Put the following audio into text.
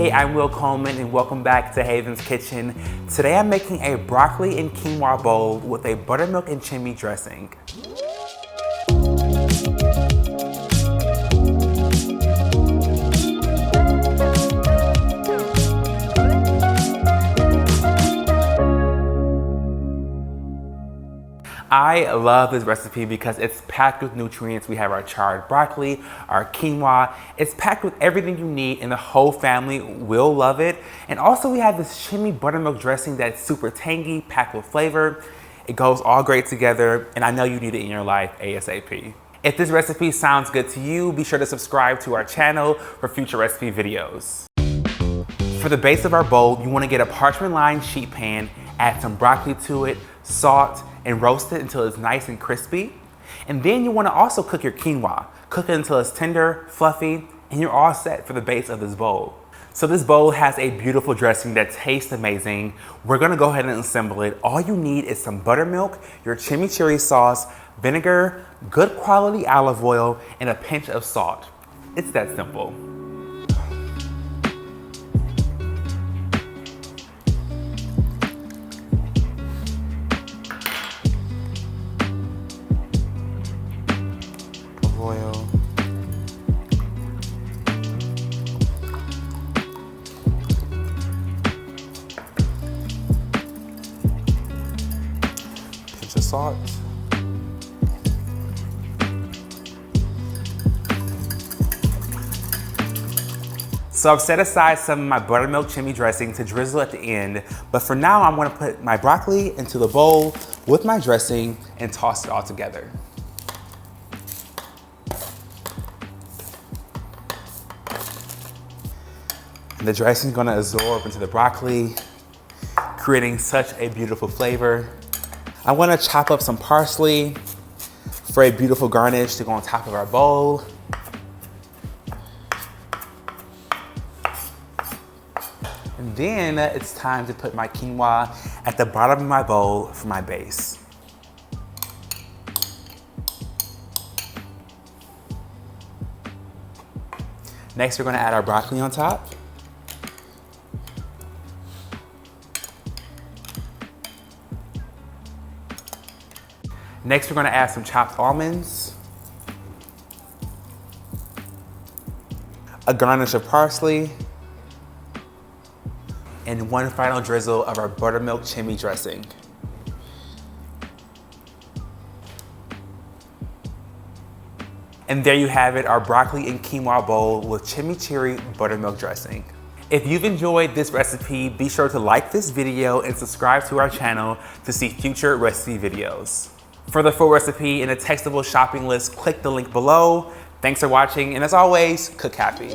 Hey, I'm Will Coleman and welcome back to Haven's Kitchen. Today I'm making a broccoli and quinoa bowl with a buttermilk and chimney dressing. I love this recipe because it's packed with nutrients. We have our charred broccoli, our quinoa. It's packed with everything you need and the whole family will love it. And also we have this chimney buttermilk dressing that's super tangy, packed with flavor. It goes all great together and I know you need it in your life ASAP. If this recipe sounds good to you, be sure to subscribe to our channel for future recipe videos. For the base of our bowl, you want to get a parchment lined sheet pan, add some broccoli to it, salt, and roast it until it's nice and crispy. And then you want to also cook your quinoa. Cook it until it's tender, fluffy, and you're all set for the base of this bowl. So this bowl has a beautiful dressing that tastes amazing. We're gonna go ahead and assemble it. All you need is some buttermilk, your chimichurri sauce, vinegar, good quality olive oil, and a pinch of salt. It's that simple. Oil. Pinch of salt. So I've set aside some of my buttermilk chimney dressing to drizzle at the end, but for now I'm gonna put my broccoli into the bowl with my dressing and toss it all together. And the dressing is gonna absorb into the broccoli, creating such a beautiful flavor. I wanna chop up some parsley for a beautiful garnish to go on top of our bowl. And then it's time to put my quinoa at the bottom of my bowl for my base. Next, we're gonna add our broccoli on top. Next, we're gonna add some chopped almonds, a garnish of parsley, and one final drizzle of our buttermilk chimney dressing. And there you have it, our broccoli and quinoa bowl with chimichurri buttermilk dressing. If you've enjoyed this recipe, be sure to like this video and subscribe to our channel to see future recipe videos. For the full recipe and a textable shopping list, click the link below. Thanks for watching, and as always, cook happy.